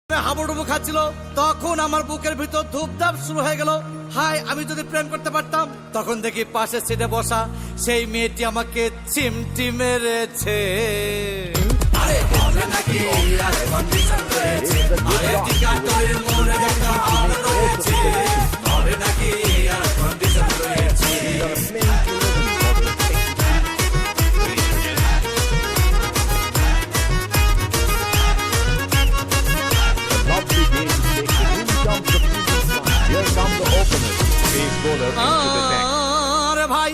হাবুডুবু খাচ্ছিল, তখন আমার বুকের ভিতর ধূপধাপ শুরু হয়ে গেল। হাই, আমি যদি প্রেম করতে পারতাম। তখন দেখি পাশের সিটে বসা সেই মেয়েটি আমাকে চিমটি মেরেছে। আরে ভাই,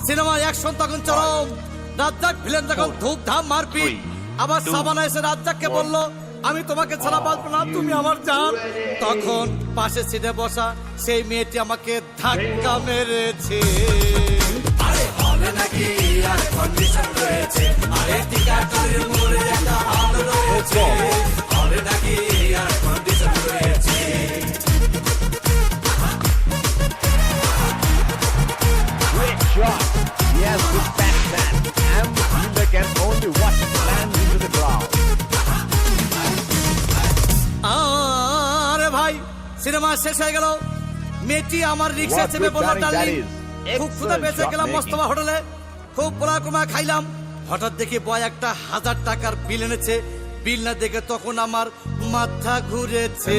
সিনেমার অ্যাকশন তখন চরম। রাজ্জাক ভিলেন তখন ধূপধাম মারপিট। আবার সাবানা এসে রাজ্জাককে বলল, আমি তোমাকে ছাড়া বাঁচবো না, তুমি আমার জান। তখন পাশের সিটে বসা সেই মেয়েটি আমাকে ধাক্কা মেরেছে। আরে হবে নাকি আর কন্ডিশন রয়েছে, আরে টিকাটরের মোড়ে একটা হাল রয়েছে, হবে নাকি আর কন্ডিশন রয়েছে। Yes, with Batman, and the viewer can only watch it land into the ground. আরে ভাই, সিনেমা শেষ হয়ে গেল। মেয়েটি আমার রিক্সা চেপে বলল, ডার্লিং, খুব ক্ষুধা পেয়েছে, গেলাম মোস্তফা হোটেলে, খুব পোলাকুমা খাইলাম। হঠাৎ দেখি বয় একটা 1000 টাকার বিল এনেছে। বিল না দেখে তখন আমার মাথা ঘুরেছে।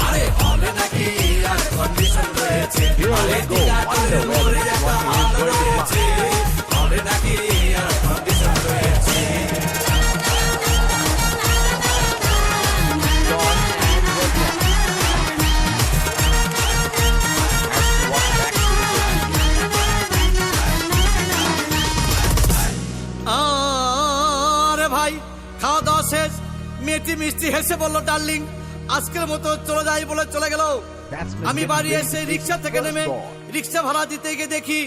আরে হবে নাকি আর কন্ডিশন রয়েছে, আরে টিকাটরের মোড়ে একটা হাল রয়েছে, হবে নাকি আর কন্ডিশন রয়েছে। আরে ভাই, খাওয়া দাওয়া শেষ। মেয়েটি মিষ্টি হেসে বলল, ডার্লিং, আজকের মতো চলে যাই বলে চলে গেল। আমি বাড়ি এসে রিক্সা থেকে নেমে রিক্সা ভাড়া দিতে গিয়ে দেখি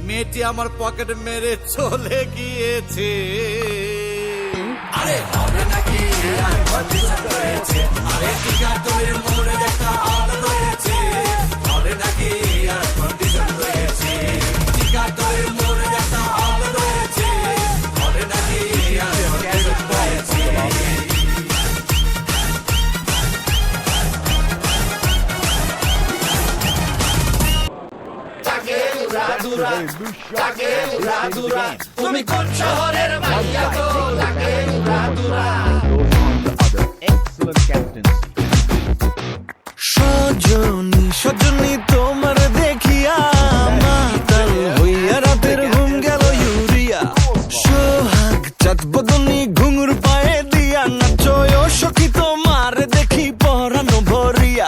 মেয়েটি আমার পকেট মেরে চলে গিয়েছে। আরে হবে নাকি আর কন্ডিশন রয়েছে, আরে টিকাটরের মোড়ে একটা হাল রয়েছে, হবে নাকি আর কন্ডিশন রয়েছে, টিকাটরের মোড়ে একটা হাল রয়েছে, হবে নাকি আর কন্ডিশন রয়েছে। তুমি কোন শহরের মাইয়া গো, লাগে উড়াদুরা। Excellent captaincy. সজনী সজনী তোমার দেখিয়া মাতাল হইয়া রাতের ঘুম গেল ইউরিয়া। সোহাগ চাঁদ বদনী ঘুঙুর পায়ে দিয়া নাচয় সখী তোমার দেখি পরানো ভরিয়া।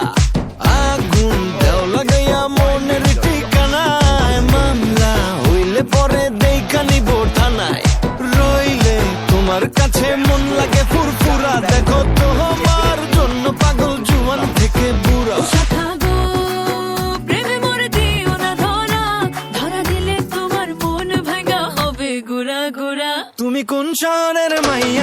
আগুন দেও লাগাইয়া মনের ঠিকানায়, মামলা হইলে পরে দেখা নিব থানায়। রইলে তোমার কাছে মন লাগে ফুরফুরা, দেখো তোমার জন্য পাগল জুয়ান থেকে বুড়া। শাখা গো, প্রেমে মরে দিও না ধরা, ধরা দিলে তোমার মন ভাঙা হবে গুড়া গুড়া। তুমি কোন শহরের মাইয়া?